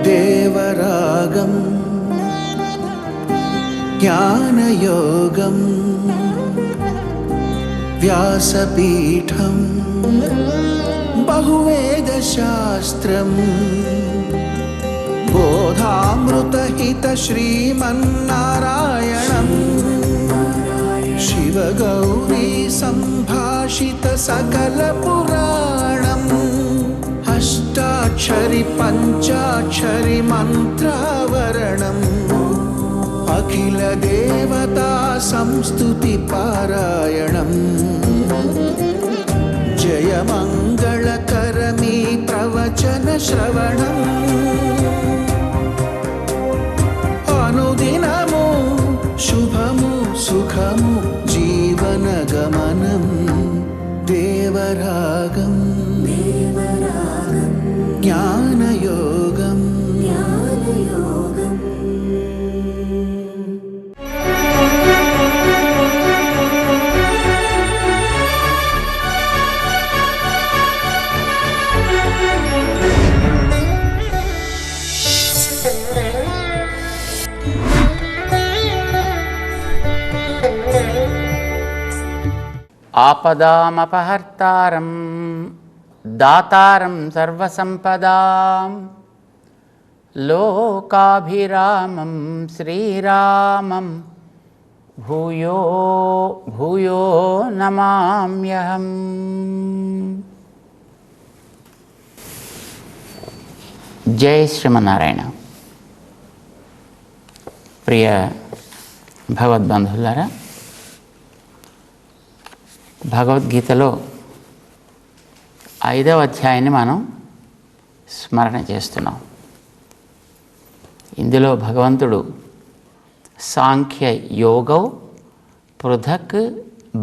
దేవరాగం జ్ఞానయోగం వ్యాసపీఠం బహువేదశాస్త్రం బోధామృతహిత శ్రీమన్నారాయణం శివగౌరీ సంభాషిత సకల పురాణం అష్టాక్షరి పంచాక్షరి మంత్రావరణం అఖిల దేవతా సంస్తుతి పారాయణం జయమంగళకరమీ ప్రవచన శ్రవణం అనుదినము శుభము సుఖము జీవన గమనం దేవరాగం జ్ఞానయోగం ఆపదామపహర్తారం దాతారం సర్వసంపదాం లోకాభిరామం శ్రీరామం భూయో భూయో నమామ్యహం. జై శ్రీమన్నారాయణ. ప్రియ భగవద్బంధువులారా, భగవద్గీతలో 5వ అధ్యాయాన్ని మనం స్మరణ చేస్తున్నాం. ఇందులో భగవంతుడు సాంఖ్య యోగౌ పృథక్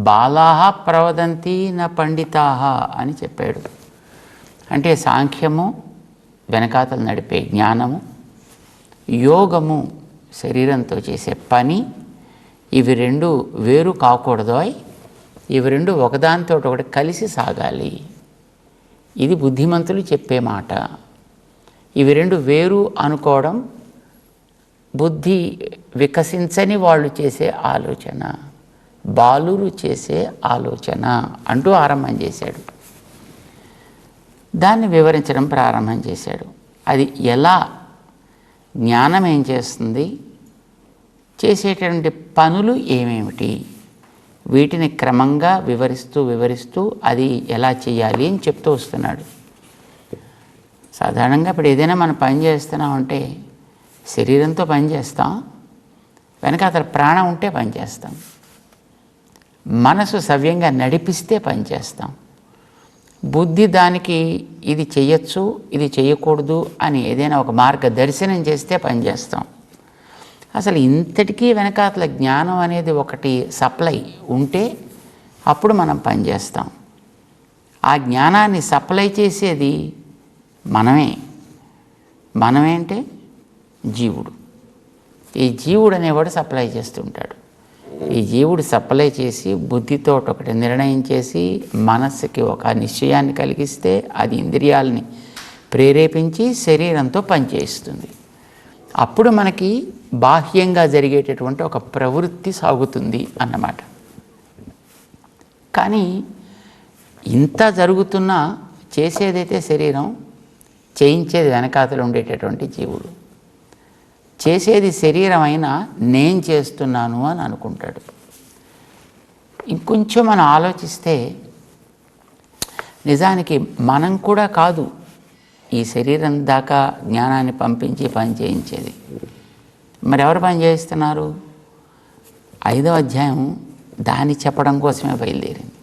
బాలాః ప్రవదంతి న పండితాః అని చెప్పాడు. అంటే సాంఖ్యము వెనకాతలు నడిపే జ్ఞానము, యోగము శరీరంతో చేసే పని, ఇవి రెండు వేరు కాకూడదోయ్, ఇవి రెండు ఒకదానితో ఒకటి కలిసి సాగాలి. ఇది బుద్ధిమంతులు చెప్పే మాట. ఇవి రెండు వేరు అనుకోవడం బుద్ధి వికసించని వాళ్ళు చేసే ఆలోచన, బాలురు చేసే ఆలోచన అంటూ ఆరంభం చేశాడు. దాన్ని వివరించడం ప్రారంభం చేశాడు. అది ఎలా, జ్ఞానం ఏం చేస్తుంది, చేసేటటువంటి పనులు ఏమేమిటి, వీటిని క్రమంగా వివరిస్తూ అది ఎలా చేయాలి అని చెప్తూ వస్తున్నాడు. సాధారణంగా ఇప్పుడు ఏదైనా మనం పని చేస్తున్నామంటే శరీరంతో పని చేస్తాం, వెనక అతను ప్రాణం ఉంటే పని చేస్తాం, మనసు సవ్యంగా నడిపిస్తే పని చేస్తాం, బుద్ధి దానికి ఇది చేయొచ్చు ఇది చేయకూడదు అని ఏదైనా ఒక మార్గదర్శనం చేస్తే పని చేస్తాం. అసలు ఇంతటికీ వెనకాతల జ్ఞానం అనేది ఒకటి సప్లై ఉంటే అప్పుడు మనం పనిచేస్తాం. ఆ జ్ఞానాన్ని సప్లై చేసేది మనమే అంటే జీవుడు. ఈ జీవుడు అనేవాడు సప్లై చేస్తుంటాడు. ఈ జీవుడు సప్లై చేసి బుద్ధితో ఒకటి నిర్ణయం చేసి మనస్సుకి ఒక నిశ్చయాన్ని కలిగిస్తే అది ఇంద్రియాలని ప్రేరేపించి శరీరంతో పనిచేస్తుంది. అప్పుడు మనకి బాహ్యంగా జరిగేటటువంటి ఒక ప్రవృత్తి సాగుతుంది అన్నమాట. కానీ ఇంత జరుగుతున్నా చేసేదైతే శరీరం, చేయించేది వెనకాతలు ఉండేటటువంటి జీవుడు. చేసేది శరీరం అయినా నేను చేస్తున్నాను అని అనుకుంటాడు. ఇంకొంచెం మనం ఆలోచిస్తే నిజానికి మనం కూడా కాదు ఈ శరీరం దాకా జ్ఞానాన్ని పంపించి పని చేయించేది. మరి ఎవరు పని చేయిస్తున్నారు? 5వ అధ్యాయం దాన్ని చెప్పడం కోసమే బయలుదేరింది.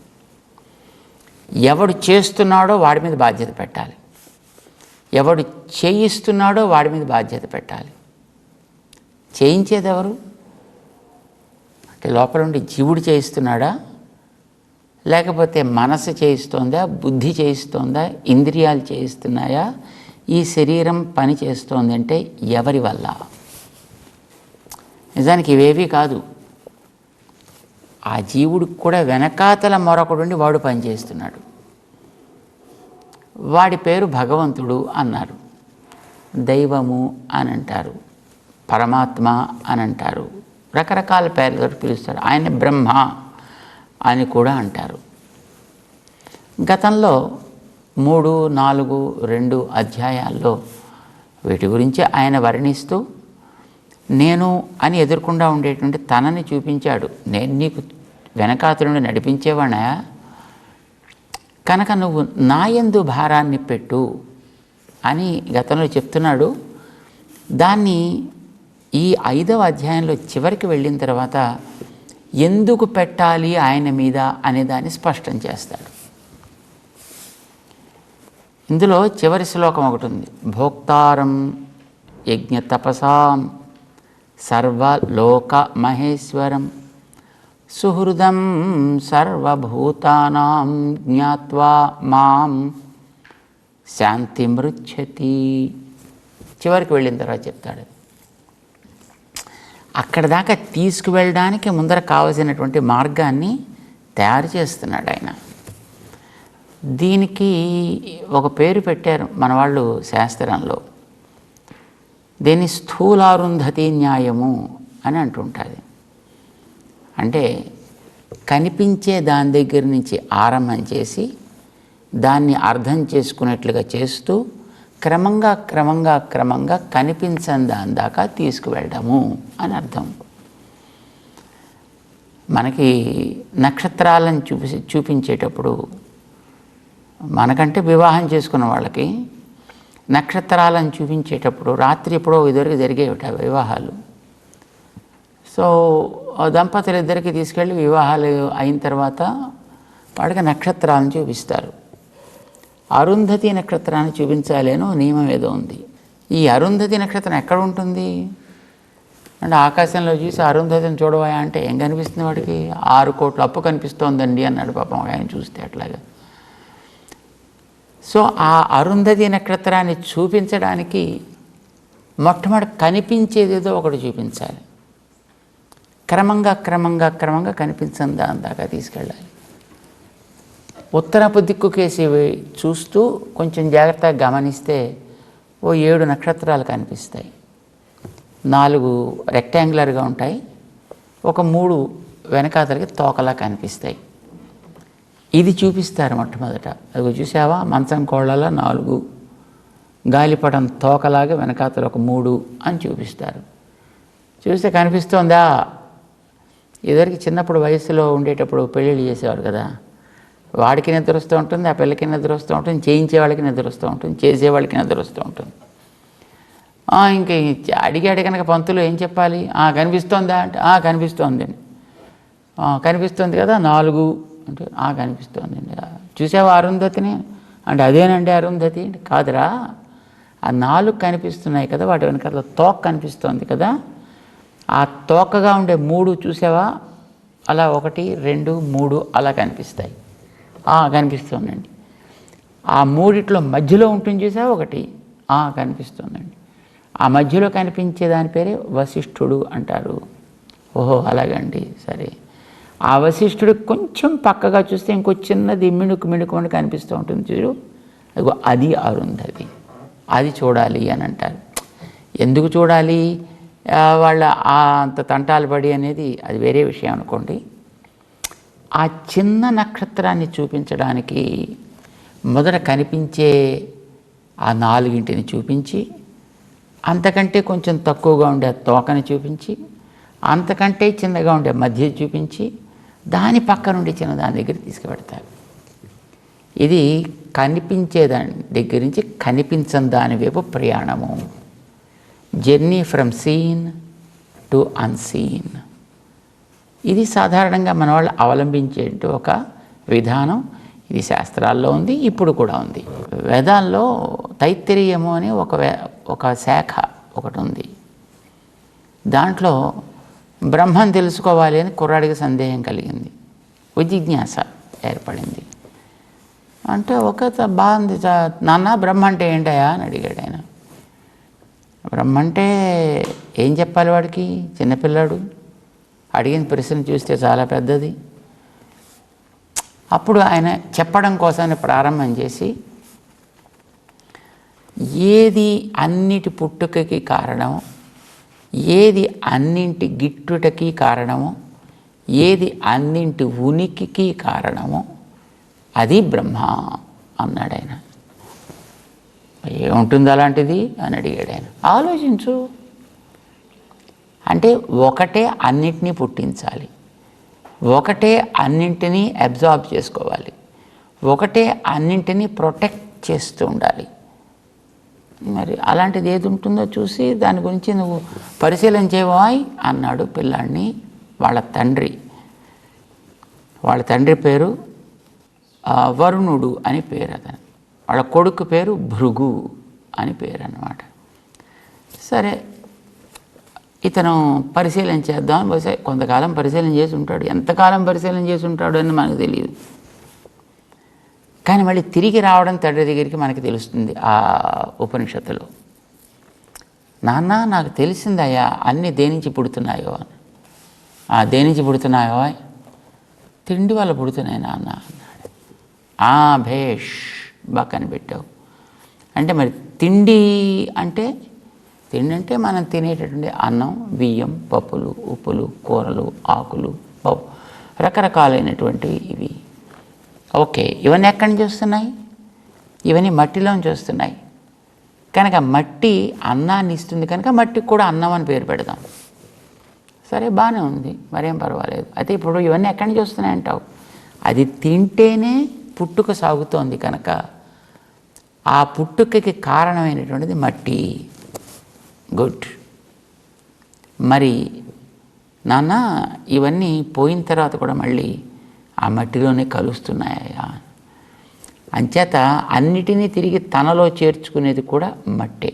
ఎవడు చేస్తున్నాడో వాడి మీద బాధ్యత పెట్టాలి, ఎవడు చేయిస్తున్నాడో వాడి మీద బాధ్యత పెట్టాలి. చేయించేది ఎవరు అంటే లోపల ఉండి జీవుడు చేయిస్తున్నాడా, లేకపోతే మనసు చేయిస్తోందా, బుద్ధి చేయిస్తోందా, ఇంద్రియాలు చేయిస్తున్నాయా, ఈ శరీరం పని చేస్తోంది అంటే ఎవరి వల్ల? నిజానికి ఇవేవీ కాదు. ఆ జీవుడికి కూడా వెనకాతల మరొకడుండి వాడు పనిచేస్తున్నాడు. వాడి పేరు భగవంతుడు అన్నారు. దైవము అని అంటారు, పరమాత్మ అని అంటారు, రకరకాల పేర్లతో పిలుస్తారు. ఆయన బ్రహ్మ అని కూడా అంటారు. గతంలో 3, 4, 2 అధ్యాయాల్లో వీటి గురించి ఆయన వర్ణిస్తూ నేను అని ఎదుర్కొండా ఉండేటువంటి తనని చూపించాడు. నేను నీకు వెనకాతలుండి నడిపించేవాణా, కనుక నువ్వు నా యందు భారాన్ని పెట్టు అని గతంలో చెప్తున్నాడు. దాన్ని ఈ 5వ అధ్యాయంలో చివరికి వెళ్ళిన తర్వాత ఎందుకు పెట్టాలి ఆయన మీద అనే దాన్ని స్పష్టం చేస్తాడు. ఇందులో చివరి శ్లోకం ఒకటి ఉంది. భోక్తారం యజ్ఞ తపసాం సర్వలోక మహేశ్వరం సుహృదం సర్వభూతానాం జ్ఞాత్వా మాం శాంతి మృచ్చతి. చివరికి వెళ్ళిన తర్వాత చెప్తాడు. అక్కడ దాకా తీసుకువెళ్ళడానికి ముందర కావలసినటువంటి మార్గాన్ని తయారు చేస్తున్నాడు ఆయన. దీనికి ఒక పేరు పెట్టారు మన వాళ్ళు శాస్త్రంలో. దీన్ని స్థూలారుంధతి న్యాయము అని అంటుంటుంది. అంటే కనిపించే దాని దగ్గర నుంచి ఆరంభం చేసి దాన్ని అర్థం చేసుకునేట్లుగా చేస్తూ క్రమంగా క్రమంగా క్రమంగా కనిపించని దాని దాకా తీసుకువెళ్ళడము అని అర్థం. మనకి నక్షత్రాలను చూపించేటప్పుడు మనకంటే వివాహం చేసుకున్న వాళ్ళకి నక్షత్రాలను చూపించేటప్పుడు రాత్రి ఎప్పుడో ఇదివరకు జరిగేవిట వివాహాలు. సో దంపతులు ఇద్దరికి తీసుకెళ్ళి వివాహాలు అయిన తర్వాత వాడికి నక్షత్రాలను చూపిస్తారు. అరుంధతి నక్షత్రాన్ని చూపించాలి అని నియమం ఏదో ఉంది. ఈ అరుంధతి నక్షత్రం ఎక్కడ ఉంటుంది అంటే ఆకాశంలో చూసి అరుంధతిని చూడవా అంటే ఏం కనిపిస్తుంది వాడికి? 6 కోట్ల అప్పు కనిపిస్తోందండి అన్నాడు పాపం ఆయన చూస్తే అట్లాగా. సో ఆ అరుంధతి నక్షత్రాన్ని చూపించడానికి మొట్టమొదటి కనిపించేదేదో ఒకటి చూపించాలి. క్రమంగా క్రమంగా క్రమంగా కనిపించని దాని దాకా తీసుకెళ్ళాలి. ఉత్తరపు దిక్కుకేసి చూస్తూ కొంచెం జాగ్రత్తగా గమనిస్తే ఓ 7 నక్షత్రాలు కనిపిస్తాయి. 4 రెక్టాంగులర్గా ఉంటాయి, ఒక 3 వెనకాతలకి తోకలా కనిపిస్తాయి. ఇది చూపిస్తారు మొట్టమొదట. అది చూసావా, మంచం కోళ్ళలా 4, గాలిపటం తోకలాగా వెనకాతలు ఒక 3 అని చూపిస్తారు. చూస్తే కనిపిస్తోందా? ఇదివరకు చిన్నప్పుడు వయసులో ఉండేటప్పుడు పెళ్ళిళ్ళు చేసేవారు కదా, వాడికి నిద్ర వస్తూ ఉంటుంది, ఆ పిల్లకి నిద్ర వస్తూ ఉంటుంది, చేయించే వాళ్ళకి నిద్ర వస్తూ ఉంటుంది, చేసేవాళ్ళకి నిద్ర వస్తూ ఉంటుంది. ఇంక అడిగాడు కనుక పంతులు ఏం చెప్పాలి? కనిపిస్తోందా అంటే కనిపిస్తోంది అండి. కనిపిస్తుంది కదా 4 అంటే కనిపిస్తోంది అండి. చూసావా అరుంధతిని అంటే అదేనండి అరుంధతి అంటే కాదురా, ఆ 4 కనిపిస్తున్నాయి కదా, వాటి వెనకాల తోక కనిపిస్తోంది కదా, ఆ తోకగా ఉండే 3 చూసావా, అలా 1, 2, 3 అలా కనిపిస్తాయి. కనిపిస్తుందండి. ఆ 3 మధ్యలో ఉంటుంది చూసావా ఒకటి, కనిపిస్తుందండి. ఆ మధ్యలో కనిపించే దాని పేరే వశిష్ఠుడు అంటారు. ఓహో అలాగండి, సరే. ఆ వశిష్ఠుడు కొంచెం పక్కగా చూస్తే ఇంకో చిన్నది మిణుకు కనిపిస్తూ ఉంటుంది చూడు, అదిగో అది అరుంధతి. అది చూడాలి అని అంటారు. ఎందుకు చూడాలి? వాళ్ళ అంత తంటాలు పడి అనేది అది వేరే విషయం అనుకోండి. ఆ చిన్న నక్షత్రాన్ని చూపించడానికి మొదట కనిపించే ఆ 4 చూపించి, అంతకంటే కొంచెం తక్కువగా ఉండే తోకని చూపించి, అంతకంటే చిన్నగా ఉండే మధ్య చూపించి, దాని పక్క నుండి చిన్నదాని దగ్గర తీసుకుపెడతారు. ఇది కనిపించేదాని దగ్గర నుంచి కనిపించని దాని వైపు ప్రయాణము. Journey from seen to unseen. ఇది సాధారణంగా మన వాళ్ళు అవలంబించే ఒక విధానం. ఇది శాస్త్రాల్లో ఉంది, ఇప్పుడు కూడా ఉంది. వేదాల్లో తైత్తిరీయము అని ఒక శాఖ ఒకటి ఉంది. దాంట్లో బ్రహ్మం తెలుసుకోవాలి అని కుర్రాడికి సందేహం కలిగింది, జిజ్ఞాస ఏర్పడింది. అంటే బాగుంది నాన్న, బ్రహ్మ అంటే ఏంటయా అని అడిగాడు ఆయన. బ్రహ్మ అంటే ఏం చెప్పాలి వాడికి? చిన్నపిల్లాడు అడిగిన ప్రశ్న చూస్తే చాలా పెద్దది. అప్పుడు ఆయన చెప్పడం కోసాన్ని ప్రారంభం చేసి ఏది అన్నిటి పుట్టుకకి కారణమో, ఏది అన్నింటి గిట్టుటకి కారణమో, ఏది అన్నింటి ఉనికికి కారణమో అది బ్రహ్మ అన్నాడు ఆయన. ఏముంటుంది అలాంటిది అని అడిగాడు ఆయన. ఆలోచించు. అంటే ఒకటే అన్నిటినీ పుట్టించాలి, ఒకటే అన్నింటినీ అబ్జార్బ్ చేసుకోవాలి, ఒకటే అన్నింటినీ ప్రొటెక్ట్ చేస్తూ ఉండాలి. మరి అలాంటిది ఏది ఉంటుందో చూసి దాని గురించి నువ్వు పరిశీలన చేయవాయ్ అన్నాడు పిల్లాడిని వాళ్ళ తండ్రి. వాళ్ళ తండ్రి పేరు వరుణుడు అని పేరు అతను, వాళ్ళ కొడుకు పేరు భృగు అని పేరు అన్నమాట. సరే, ఇతను పరిశీలన చేద్దాం బహుశా కొంతకాలం పరిశీలన చేసి ఉంటాడు. ఎంతకాలం పరిశీలన చేసి ఉంటాడు అని మనకు తెలియదు. కానీ మళ్ళీ తిరిగి రావడం తండ్రి దగ్గరికి మనకి తెలుస్తుంది ఆ ఉపనిషత్తులో. నాన్న నాకు తెలిసిందయ్యా అన్నీ దేనించి పుడుతున్నాయో అని. దేనించి పుడుతున్నాయో? తిండి వల్ల పుడుతున్నాయి నాన్న అన్నాడు. భేష్, బాగా కనిపెట్టావు. అంటే మరి తిండి అంటే మనం తినేటటువంటి అన్నం, బియ్యం, పప్పులు, ఉప్పులు, కూరలు, ఆకులు, రకరకాలైనటువంటివి ఇవి. ఓకే, ఇవన్నీ ఎక్కడి నుంచి వస్తున్నాయి? ఇవన్నీ మట్టిలోంచి వస్తున్నాయి. కనుక మట్టి అన్నాన్ని ఇస్తుంది కనుక మట్టికి కూడా అన్నం అని పేరు పెడదాం. సరే, బాగానే ఉంది, మరేం పర్వాలేదు. అయితే ఇప్పుడు ఇవన్నీ ఎక్కడి నుంచి వస్తున్నాయి అంటావు? అది తింటేనే పుట్టుక సాగుతోంది కనుక ఆ పుట్టుకకి కారణమైనటువంటిది మట్టి. గుడ్. మరి నాన్న ఇవన్నీ పోయిన తర్వాత కూడా మళ్ళీ ఆ మట్టిలోనే కలుస్తున్నాయా? అంచేత అన్నిటినీ తిరిగి తనలో చేర్చుకునేది కూడా మట్టే.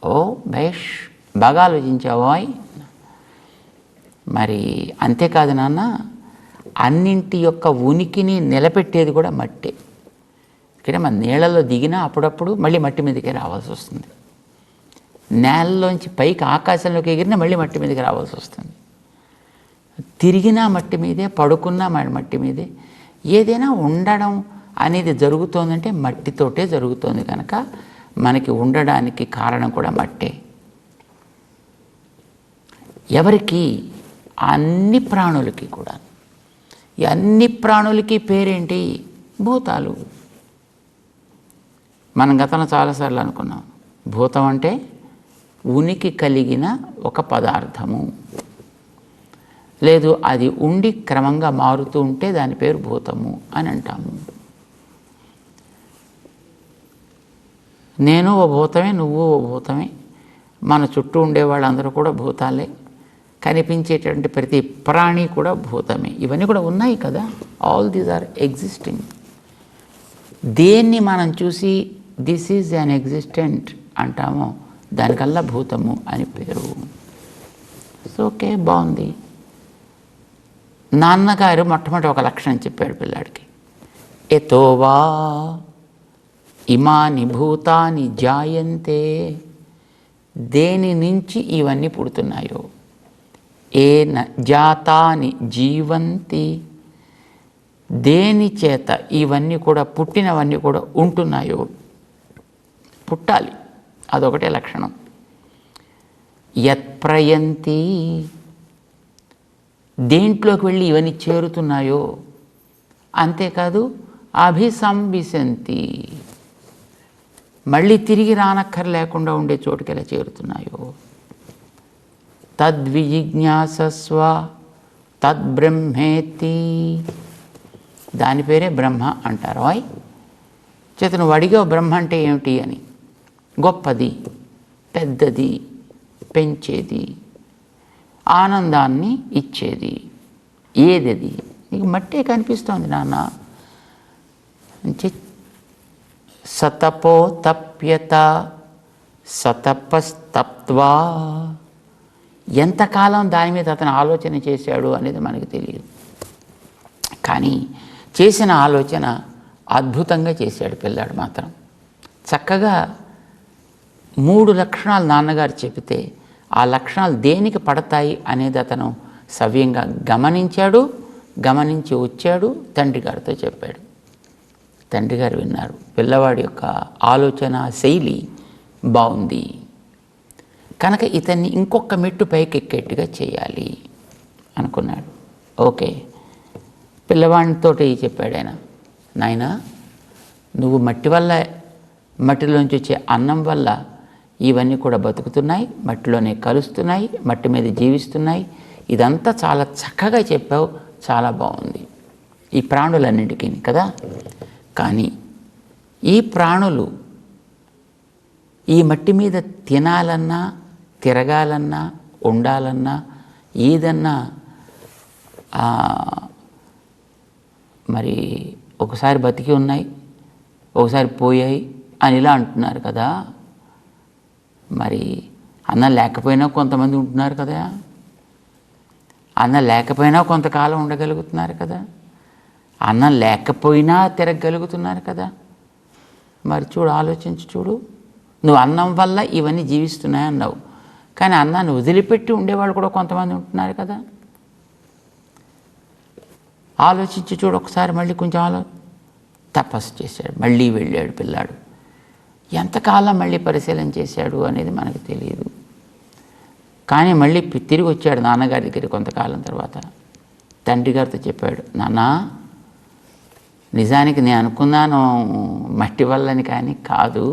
ఓ భేష్, బాగా ఆలోచించావాయ్. మరి అంతేకాదు నాన్న, అన్నింటి యొక్క ఉనికిని నిలబెట్టేది కూడా మట్టే. ఇక్కడ మన నీళ్ళలో దిగినా అప్పుడప్పుడు మళ్ళీ మట్టి మీదకే రావాల్సి వస్తుంది. నేలలోంచి పైకి ఆకాశంలోకి ఎగిరినా మళ్ళీ మట్టి మీదకి రావాల్సి వస్తుంది. తిరిగినా మట్టి మీదే, పడుకున్నా మట్టి మీదే. ఏదైనా ఉండడం అనేది జరుగుతోందంటే మట్టితోటే జరుగుతోంది కనుక మనకి ఉండడానికి కారణం కూడా మట్టే. ఎవరికి? అన్ని ప్రాణులకి కూడా. ఈ అన్ని ప్రాణులకి పేరేంటి? భూతాలు. మనం గతంలో చాలాసార్లు అనుకున్నాం, భూతం అంటే ఉనికి కలిగిన ఒక పదార్థము. లేదు, అది ఉండి క్రమంగా మారుతూ ఉంటే దాని పేరు భూతము అని అంటాము. నేను ఓ భూతమే, నువ్వు ఓ భూతమే, మన చుట్టూ ఉండే వాళ్ళందరూ కూడా భూతాలే, కనిపించేటటువంటి ప్రతి ప్రాణి కూడా భూతమే. ఇవన్నీ కూడా ఉన్నాయి కదా. All these are existing. దేన్ని మనం చూసి దిస్ ఈజ్ అన్ ఎగ్జిస్టెంట్ అంటామో దానికల్లా భూతము అని పేరు. ఓకే, బాగుంది. నాన్నగారు మొట్టమొదటి ఒక లక్షణం చెప్పాడు పిల్లాడికి. యతోవా ఇమాని భూతాని జాయంతే, దేని నుంచి ఇవన్నీ పుడుతున్నాయో, ఏన జాతాని జీవంతి, దేని చేత ఇవన్నీ కూడా పుట్టినవన్నీ కూడా ఉంటున్నాయో, పుట్టాలి, అదొకటే లక్షణం. యత్ప్రయంతి, దేంట్లోకి వెళ్ళి ఇవన్నీ చేరుతున్నాయో, అంతేకాదు అభిసంవిశంతి, మళ్ళీ తిరిగి రానక్కర్లేకుండా ఉండే చోటుకి ఎలా చేరుతున్నాయో. తద్విజిజ్ఞాసస్వ తద్బ్రహ్మేతి, దాని పేరే బ్రహ్మ అంటారు. చేత నువ్వు అడిగావు బ్రహ్మ అంటే ఏమిటి అని. గొప్పది, పెద్దది, పెంచేది, ఆనందాన్ని ఇచ్చేది. ఏదది? నీకు మట్టే కనిపిస్తోంది నాన్న. సతపో తప్యత సతపస్తప్త్వా, ఎంతకాలం దాని మీద అతను ఆలోచన చేశాడు అనేది మనకు తెలియదు. కానీ చేసిన ఆలోచన అద్భుతంగా చేశాడు పిల్లాడు మాత్రం. చక్కగా 3 లక్షణాలు నాన్నగారు చెబితే ఆ లక్షణాలు దేనికి పడతాయి అనేది అతను సవ్యంగా గమనించాడు. గమనించి వచ్చాడు, తండ్రి గారితో చెప్పాడు. తండ్రి గారు విన్నారు. పిల్లవాడి యొక్క ఆలోచన శైలి బాగుంది కనుక ఇతన్ని ఇంకొక మెట్టు పైకి ఎక్కేట్టుగా చేయాలి అనుకున్నాడు. ఓకే, పిల్లవాడితో చెప్పాడు ఆయన, నాయనా నువ్వు మట్టిలోంచి వచ్చే అన్నం వల్ల ఇవన్నీ కూడా బతుకుతున్నాయి, మట్టిలోనే కలుస్తున్నాయి, మట్టి మీద జీవిస్తున్నాయి. ఇదంతా చాలా చక్కగా చెప్పావు, చాలా బాగుంది ఈ ప్రాణులన్నింటికీ కదా. కానీ ఈ ప్రాణులు ఈ మట్టి మీద తినాలన్నా, తిరగాలన్నా, ఉండాలన్నా, ఏదన్నా మరి ఒకసారి బతికి ఉన్నాయి, ఒకసారి పోయాయి అని ఇలా అంటున్నారు కదా. మరి అన్నం లేకపోయినా కొంతమంది ఉంటున్నారు కదా, అన్నం లేకపోయినా కొంతకాలం ఉండగలుగుతున్నారు కదా, అన్నం లేకపోయినా తిరగగలుగుతున్నారు కదా. మరి చూడు, ఆలోచించి చూడు, నువ్వు అన్నం వల్ల ఇవన్నీ జీవిస్తున్నాయి అన్నావు, కానీ అన్నాన్ని వదిలిపెట్టి ఉండేవాళ్ళు కూడా కొంతమంది ఉంటున్నారు కదా. ఆలోచించి చూడు ఒకసారి, మళ్ళీ కొంచెం తపస్సు చేశాడు, మళ్ళీ వెళ్ళాడు పిల్లాడు. ఎంతకాలం మళ్ళీ పరిశీలన చేశాడు అనేది మనకు తెలియదు. కానీ మళ్ళీ తిరిగి వచ్చాడు నాన్నగారి దగ్గరికి కొంతకాలం తర్వాత. తండ్రి గారితో చెప్పాడు, నాన్న నిజానికి నేను అనుకున్నాను మట్టి వల్లని, కానీ కాదు,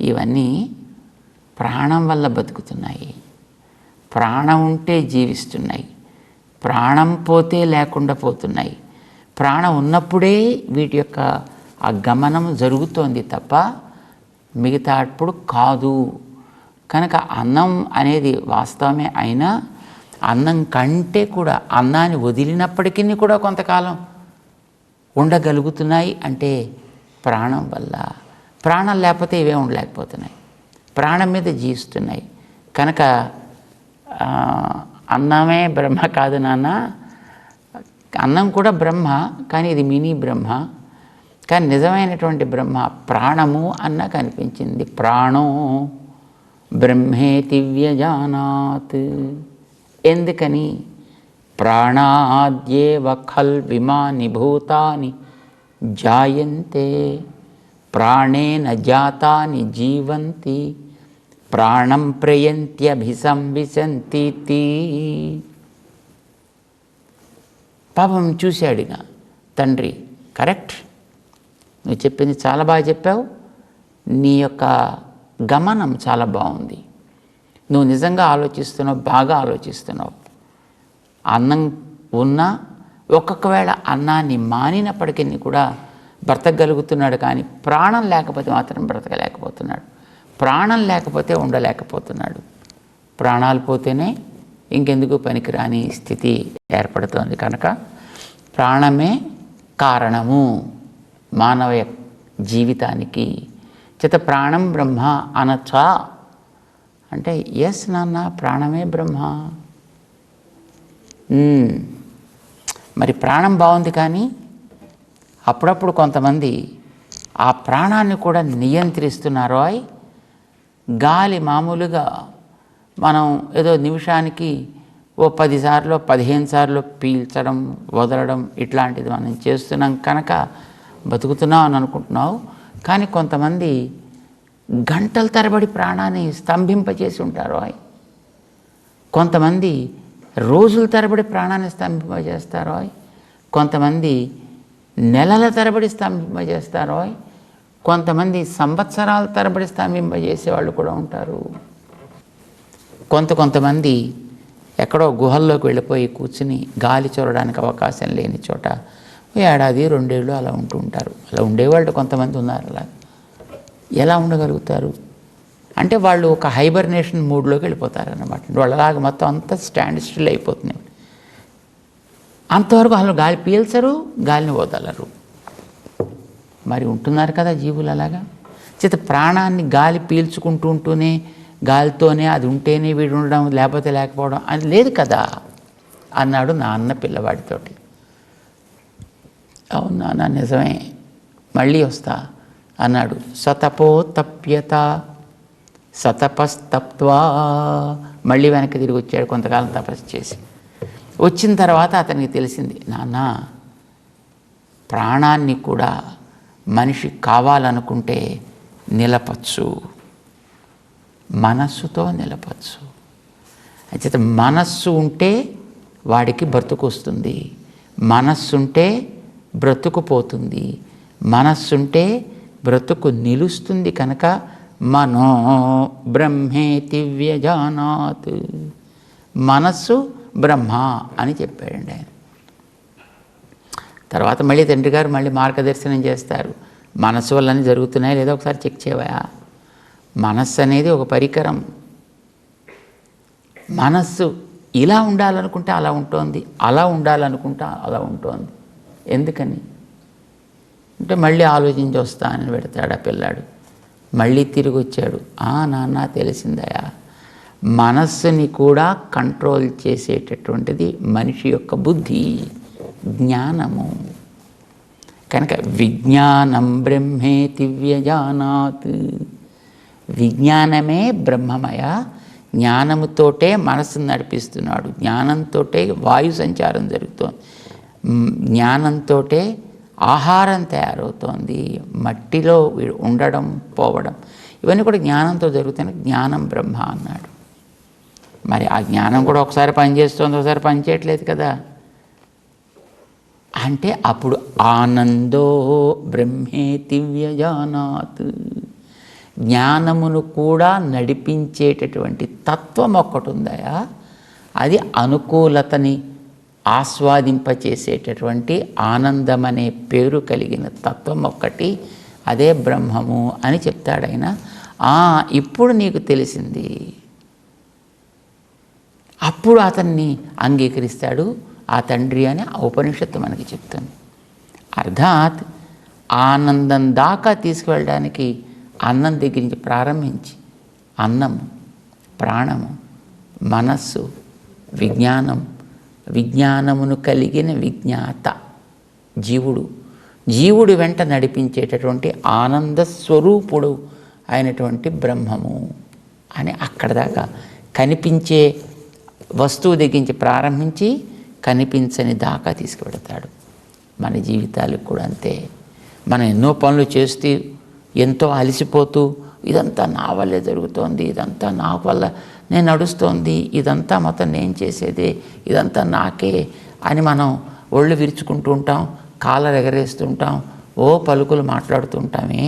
ఇవన్నీ ప్రాణం వల్ల బతుకుతున్నాయి, ప్రాణం ఉంటే జీవిస్తున్నాయి, ప్రాణం పోతే లేకుండా పోతున్నాయి, ప్రాణం ఉన్నప్పుడే వీటి యొక్క ఆ గమనం జరుగుతోంది తప్ప మిగతా అప్పుడు కాదు. కనుక అన్నం అనేది వాస్తవమే అయినా అన్నం కంటే కూడా అన్నాన్ని వదిలినప్పటికీ కూడా కొంతకాలం ఉండగలుగుతున్నాయి అంటే ప్రాణం వల్ల. ప్రాణం లేకపోతే ఇవే ఉండలేకపోతున్నాయి, ప్రాణం మీద జీవిస్తున్నాయి. కనుక అన్నమే బ్రహ్మ కాదు నాన్న, అన్నం కూడా బ్రహ్మ, కానీ ఇది మినీ బ్రహ్మ. కానీ నిజమైనటువంటి బ్రహ్మ ప్రాణము అన్న కనిపించింది. ప్రాణో బ్రహ్మేతి వ్యజానాత్. ఎందుకని? ప్రాణాద్యేవ ఖల్విమాని భూతాని జాయంతే ప్రాణేన జాతాని జీవంతి ప్రాణం ప్రయంత్యభిసంవిశంతి. పాపం చూశాడుగా తండ్రి, కరెక్ట్, నువ్వు చెప్పింది చాలా బాగా చెప్పావు, నీ యొక్క గమనం చాలా బాగుంది, నువ్వు నిజంగా ఆలోచిస్తున్నావు, బాగా ఆలోచిస్తున్నావు. అన్నం ఉన్నా ఒక్కొక్కవేళ అన్నాన్ని మానినప్పటికీ కూడా బ్రతకగలుగుతున్నాడు, కానీ ప్రాణం లేకపోతే మాత్రం బ్రతకలేకపోతున్నాడు, ప్రాణం లేకపోతే ఉండలేకపోతున్నాడు. ప్రాణాలు పోతేనే ఇంకెందుకు పనికిరాని స్థితి ఏర్పడుతోంది. కనుక ప్రాణమే కారణము మానవ జీవితానికి. చేత ప్రాణం బ్రహ్మ అనొచ్చా అంటే ఎస్ నాన్న, ప్రాణమే బ్రహ్మ. మరి ప్రాణం బాగుంది, కానీ అప్పుడప్పుడు కొంతమంది ఆ ప్రాణాన్ని కూడా నియంత్రిస్తున్నారు. గాలి మామూలుగా మనం ఏదో నిమిషానికి ఓ 10 సార్లు 15 సార్లు పీల్చడం వదలడం ఇట్లాంటిది మనం చేస్తున్నాం కనుక బతుకుతున్నాం అని అనుకుంటున్నావు. కానీ కొంతమంది గంటల తరబడి ప్రాణాన్ని స్తంభింపచేసి ఉంటారు. కొంతమంది రోజుల తరబడి ప్రాణాన్ని స్తంభింపజేస్తారు. కొంతమంది నెలల తరబడి స్తంభింపజేస్తారు. కొంతమంది సంవత్సరాల తరబడి స్తంభింపజేసేవాళ్ళు కూడా ఉంటారు. కొంతమంది ఎక్కడో గుహల్లోకి వెళ్ళిపోయి కూర్చుని గాలి చొరడానికి అవకాశం లేని చోట ఏడాది 2 ఏళ్ళు అలా ఉంటూ ఉంటారు. అలా ఉండేవాళ్ళు కొంతమంది ఉన్నారు. అలా ఎలా ఉండగలుగుతారు అంటే వాళ్ళు ఒక హైబర్నేషన్ మూడ్లోకి వెళ్ళిపోతారు అన్నమాట. వాళ్ళలాగా మొత్తం అంతా స్టాండ్ స్టిల్ అయిపోతుంది. అంతవరకు వాళ్ళు గాలి పీల్చరు, గాలిని వదలరు. మరి ఉంటున్నారు కదా జీవులు అలాగా. చేత ప్రాణాన్ని గాలి పీల్చుకుంటూ ఉంటూనే గాలితోనే అది ఉంటేనే వీడు ఉండడం, లేకపోతే లేకపోవడం అది లేదు కదా అన్నాడు నాన్న పిల్లవాడితోటి. అవునా, నా నిజమే, మళ్ళీ వస్తా అన్నాడు. సతపోతప్యత సతపస్తప్త్వా. మళ్ళీ వెనక్కి తిరిగి వచ్చాడు కొంతకాలం తపస్సు చేసి. వచ్చిన తర్వాత అతనికి తెలిసింది, నాన్న ప్రాణాన్ని కూడా మనిషి కావాలనుకుంటే నిలపచ్చు, మనస్సుతో నిలపచ్చు. అయితే మనస్సు ఉంటే వాడికి బ్రతుకు వస్తుంది, మనస్సుంటే బ్రతుకు పోతుంది, మనస్సుంటే బ్రతుకు నిలుస్తుంది. కనుక మనో బ్రహ్మేతి వ్యజానాత్, మనస్సు బ్రహ్మ అని చెప్పాడండి ఆయన. తర్వాత మళ్ళీ తండ్రి గారు మళ్ళీ మార్గదర్శనం చేస్తారు. మనస్సు వల్లనే జరుగుతున్నాయా లేదా ఒకసారి చెక్ చేయవా. మనస్సు అనేది ఒక పరికరం. మనస్సు ఇలా ఉండాలనుకుంటే అలా ఉంటుంది, అలా ఉండాలనుకుంటే అలా ఉంటుంది. ఎందుకని అంటే మళ్ళీ ఆలోచించి వస్తానని పెడతాడు ఆ పిల్లాడు. మళ్ళీ తిరిగి వచ్చాడు. నాన్న తెలిసిందయా, మనస్సుని కూడా కంట్రోల్ చేసేటటువంటిది మనిషి యొక్క బుద్ధి, జ్ఞానము. కనుక విజ్ఞానం బ్రహ్మేతి వ్యజానాత్, విజ్ఞానమే బ్రహ్మమయ. జ్ఞానముతోటే మనస్సును నడిపిస్తున్నాడు, జ్ఞానంతోటే వాయు సంచారం జరుగుతోంది, జ్ఞానంతోటే ఆహారం తయారవుతోంది, మట్టిలో ఉండడం పోవడం ఇవన్నీ కూడా జ్ఞానంతో జరుగుతున్నాయి. జ్ఞానం బ్రహ్మ అన్నాడు. మరి ఆ జ్ఞానం కూడా ఒకసారి పనిచేస్తుంది, ఒకసారి పనిచేయట్లేదు కదా. అంటే అప్పుడు ఆనందో బ్రహ్మేతి వ్యజానాత్, జ్ఞానమును కూడా నడిపించేటటువంటి తత్వం ఒక్కటి ఉందయా, అది అనుకూలతని ఆస్వాదింపచేసేటటువంటి ఆనందం అనే పేరు కలిగిన తత్వం ఒక్కటి, అదే బ్రహ్మము అని చెప్తాడు ఆయన. ఇప్పుడు నీకు తెలిసింది. అప్పుడు అతన్ని అంగీకరిస్తాడు ఆ తండ్రి అని ఆ ఉపనిషత్తు మనకి చెప్తుంది. అర్థాత్ ఆనందం దాకా తీసుకువెళ్ళడానికి అన్నం దగ్గర నుంచి ప్రారంభించి అన్నము, ప్రాణము, మనస్సు, విజ్ఞానం, విజ్ఞానమును కలిగిన విజ్ఞాత జీవుడు వెంట నడిపించేటటువంటి ఆనంద స్వరూపుడు అయినటువంటి బ్రహ్మము అని అక్కడ దాకా కనిపించే వస్తువు దగ్గరించి ప్రారంభించి కనిపించని దాకా తీసుకువెడతాడు. మన జీవితాలకు కూడా అంతే. మనం ఎన్నో పనులు చేస్తూ ఎంతో అలసిపోతూ ఇదంతా నా వల్లే జరుగుతోంది, ఇదంతా నా వల్ల నేను నడుస్తోంది, ఇదంతా మొత్తం నేను చేసేదే, ఇదంతా నాకే అని మనం ఒళ్ళు విరుచుకుంటూ ఉంటాం, కాలర్ ఎగరేస్తుంటాం, పలుకులు మాట్లాడుతుంటామే.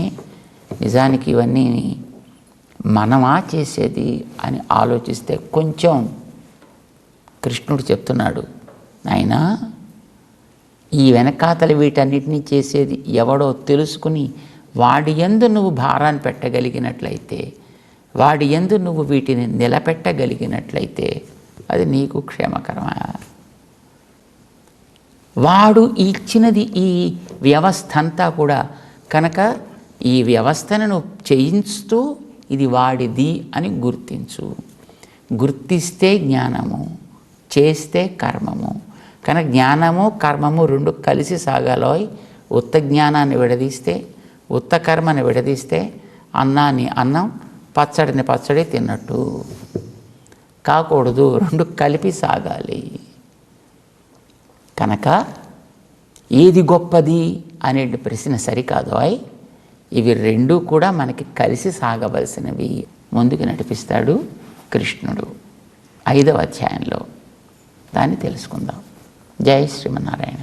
నిజానికి ఇవన్నీ మనమా చేసేది అని ఆలోచిస్తే కొంచెం కృష్ణుడు చెప్తున్నాడు, నాయనా ఈ వెనకాతల వీటన్నిటినీ చేసేది ఎవడో తెలుసుకుని వాడి యందు నువ్వు భారాన్ని పెట్టగలిగినట్లయితే, వాడి యందు నువ్వు వీటిని నిలబెట్టగలిగినట్లయితే అది నీకు క్షేమకరమా. వాడు ఇచ్చినది ఈ వ్యవస్థ అంతా కూడా. కనుక ఈ వ్యవస్థను నువ్వు చేయిస్తూ ఇది వాడిది అని గుర్తించు. గుర్తిస్తే జ్ఞానము, చేస్తే కర్మము. కనుక జ్ఞానము కర్మము రెండు కలిసి సాగాలోయ్. ఉత్త జ్ఞానాన్ని విడదీస్తే, ఉత్త కర్మని విడదీస్తే అన్నాన్ని అన్నం, పచ్చడిని పచ్చడి తిన్నట్టు కాకూడదు, రెండు కలిపి సాగాలి. కనుక ఏది గొప్పది అనే ప్రశ్న సరికాదోయ్. ఇవి రెండూ కూడా మనకి కలిసి సాగవలసినవి. ముందుకు నడిపిస్తాడు కృష్ణుడు 5వ అధ్యాయంలో. దాన్ని తెలుసుకుందాం. జై శ్రీమన్నారాయణ.